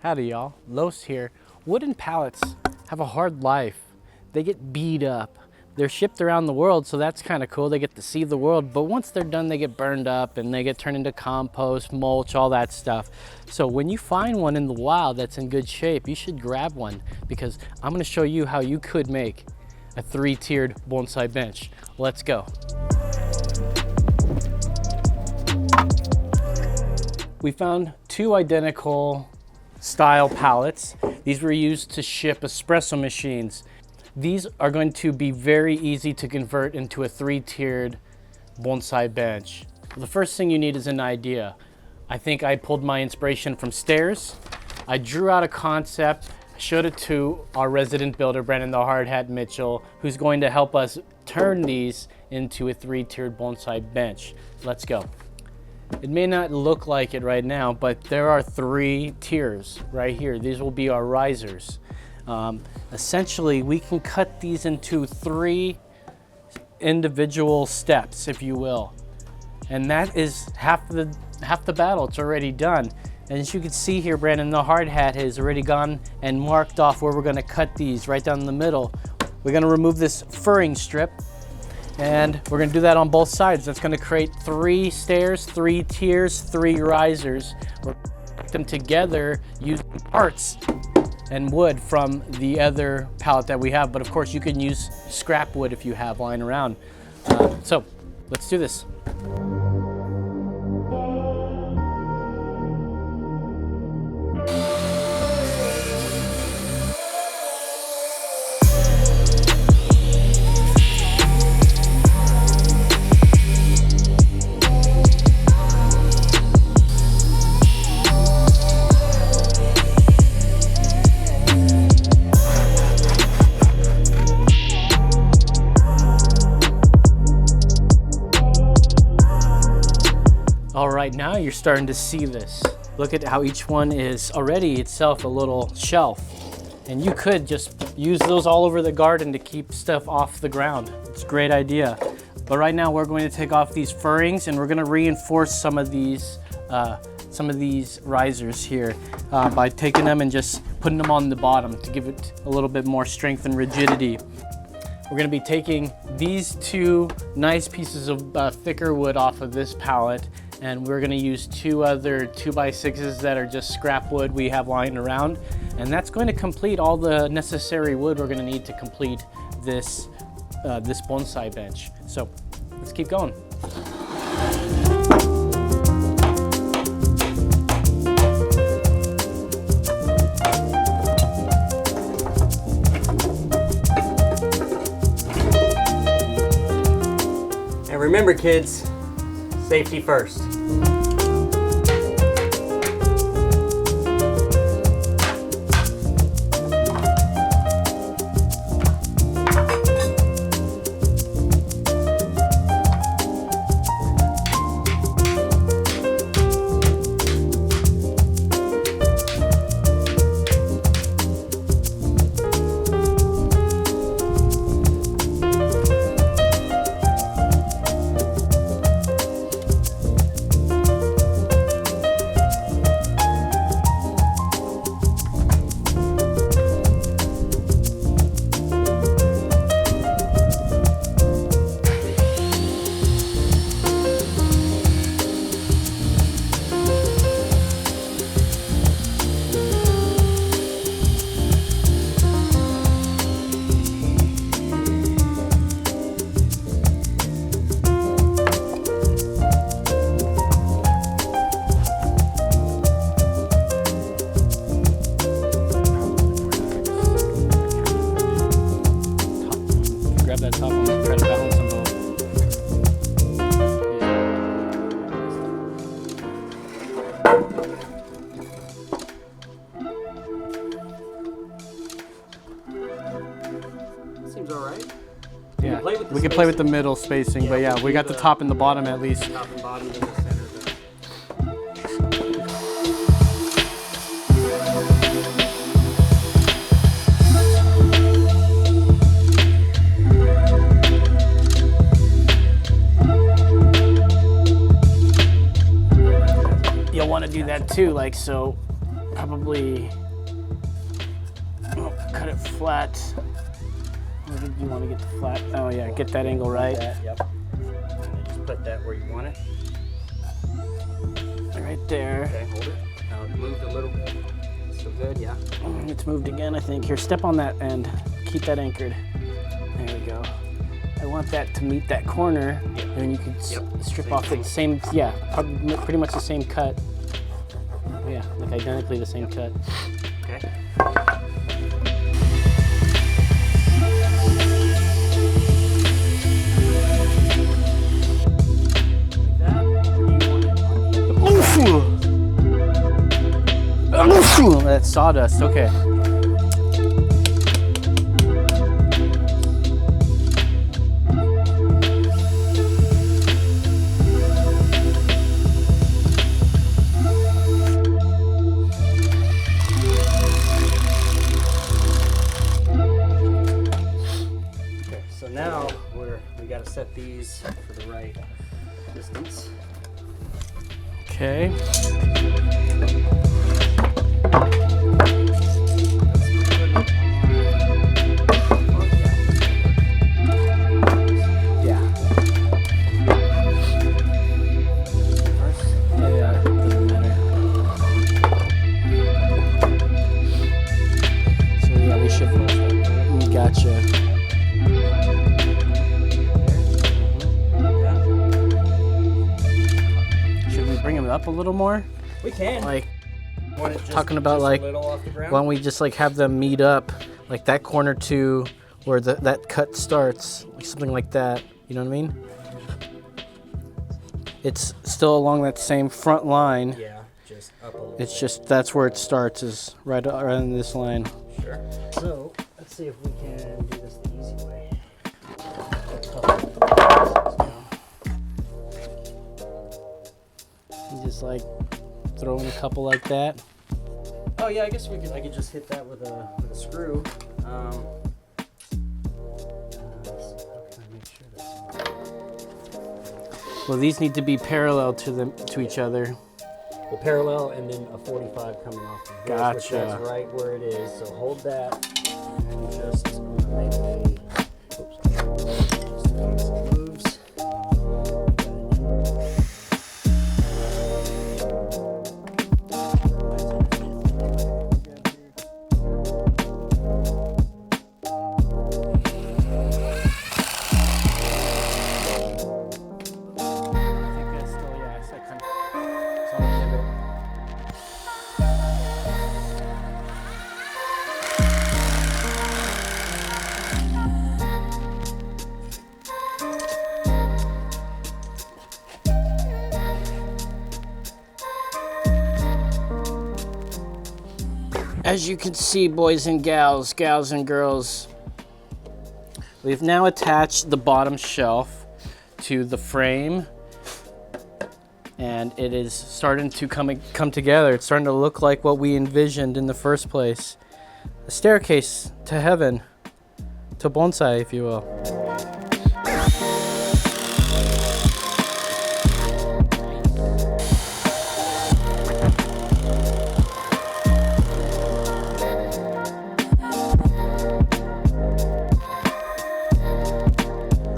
Howdy y'all, Los here. Wooden pallets have a hard life. They get beat up. They're shipped around the world, so that's kind of cool. They get to see the world, but once they're done, they get burned up and they get turned into compost, mulch, all that stuff. So when you find one in the wild that's in good shape, you should grab one, because I'm gonna show you how you could make a 3-tiered bonsai bench. Let's go. We found 2 identical style pallets. These were used to ship espresso machines. These are going to be very easy to convert into a 3-tiered bonsai bench. The first thing you need is an idea. I think I pulled my inspiration from stairs. I drew out a concept, showed it to our resident builder, Brandon the Hard Hat Mitchell, who's going to help us turn these into a 3-tiered bonsai bench. Let's go. It may not look like it right now, but there are 3 tiers right here. These will be our risers. Essentially, we can cut these into 3 individual steps, if you will. And that is half the battle. It's already done. And as you can see here, Brandon the Hard Hat has already gone and marked off where we're gonna cut these right down the middle. We're gonna remove this furring strip, and we're gonna do that on both sides. That's gonna create 3 stairs, 3 tiers, 3 risers. We're gonna put them together using parts and wood from the other pallet that we have. But of course you can use scrap wood if you have lying around. So let's do this. All right, now you're starting to see this. Look at how each one is already itself a little shelf. And you could just use those all over the garden to keep stuff off the ground. It's a great idea. But right now we're going to take off these furrings and we're gonna reinforce some of these risers here by taking them and just putting them on the bottom to give it a little bit more strength and rigidity. We're gonna be taking these 2 nice pieces of thicker wood off of this pallet, and we're gonna use 2 other 2x6s that are just scrap wood we have lying around. And that's going to complete all the necessary wood we're gonna need to complete this, this bonsai bench. So let's keep going. And remember kids, safety first. Grab that top one and try to balance them both. Seems all right. Yeah, we can play with the middle spacing, but yeah, we got the top and the bottom at least. Top and bottom in the center. You'll want to do that too, like so. probably cut it flat. Where did you want to get the flat? Oh yeah, get that angle right. Yep. And just put that where you want it. Right there. Okay, hold it. Now it moved a little bit. Still good, yeah. It's moved again, I think. Here, step on that end. Keep that anchored. There we go. I want that to meet that corner, and then you can strip off the same, yeah, pretty much the same cut. Yeah, like identically the same cut. Okay. That's sawdust, okay. Okay, so now we got to set these for the right distance. Okay. Up a little more? We can. Like, just, talking about like, a little off the ground? why don't we just like have them meet up, like that corner to where that cut starts, like something like that. You know what I mean? It's still along that same front line. Yeah, just up a little. It's just that's where it starts, is right on this line. Sure. So let's see if we can do this the easy way. Just like throw in a couple like that. Oh yeah, I guess I could just hit that with a screw. How can I make sure that's... Well, these need to be parallel to each other. Well, parallel and then a 45 coming off of this, Gotcha. which that's right where it is. So hold that and just make a... Oops. Just in case it moves. As you can see, boys and gals and girls, we've now attached the bottom shelf to the frame, and it is starting to come together. It's starting to look like what we envisioned in the first place. A staircase to heaven, to bonsai, if you will.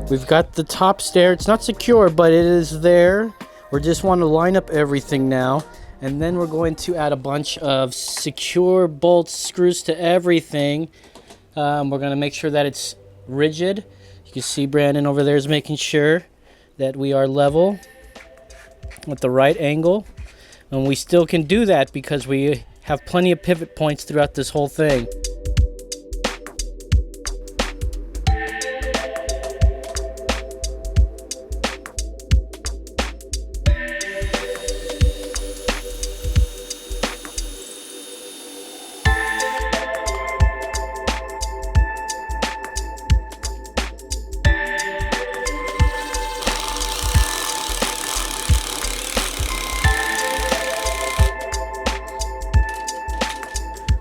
We've got the top stair. It's not secure, but it is there. We just want to line up everything now. And then we're going to add a bunch of secure bolts, screws to everything. We're going to make sure that it's rigid. You can see Brandon over there is making sure that we are level with the right angle. And we still can do that because we have plenty of pivot points throughout this whole thing.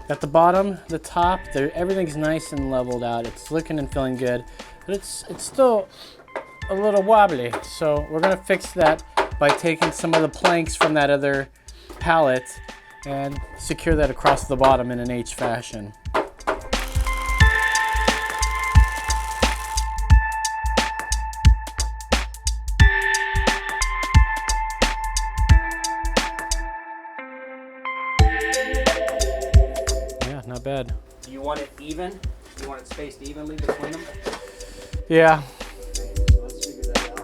At the bottom, the top, everything's nice and leveled out. It's looking and feeling good, but it's still a little wobbly. So we're gonna fix that by taking some of the planks from that other pallet and secure that across the bottom in an H fashion. Yeah, not bad. Do you want it even? Do you want it spaced evenly between them? Yeah. Okay, so let's figure that out.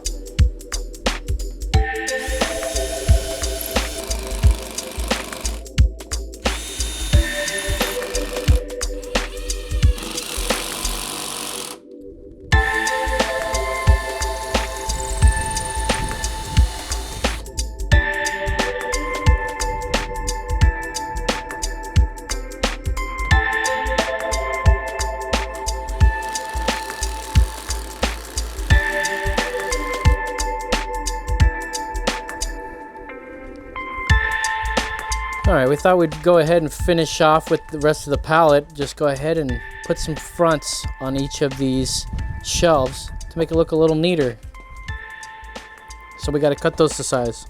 All right, we thought we'd go ahead and finish off with the rest of the pallet. Just go ahead and put some fronts on each of these shelves to make it look a little neater. So we got to cut those to size.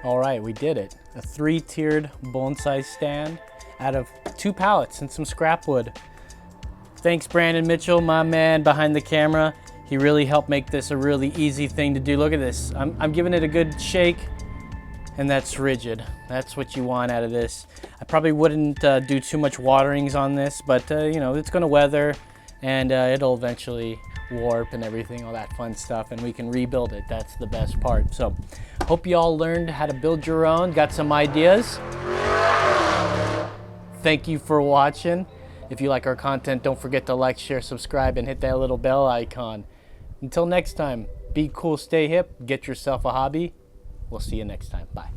All right, we did it. A 3-tiered bonsai stand out of 2 pallets and some scrap wood. Thanks, Brandon Mitchell, my man behind the camera. He really helped make this a really easy thing to do. Look at this. I'm giving it a good shake, and that's rigid. That's what you want out of this. I probably wouldn't do too much waterings on this, but you know, it's gonna weather, and it'll eventually warp and everything, all that fun stuff, and we can rebuild it. That's the best part. So hope you all learned how to build your own, got some ideas. Thank you for watching. If you like our content, don't forget to like, share, subscribe, and hit that little bell icon. Until next time, be cool, stay hip, get yourself a hobby. We'll see you next time. Bye.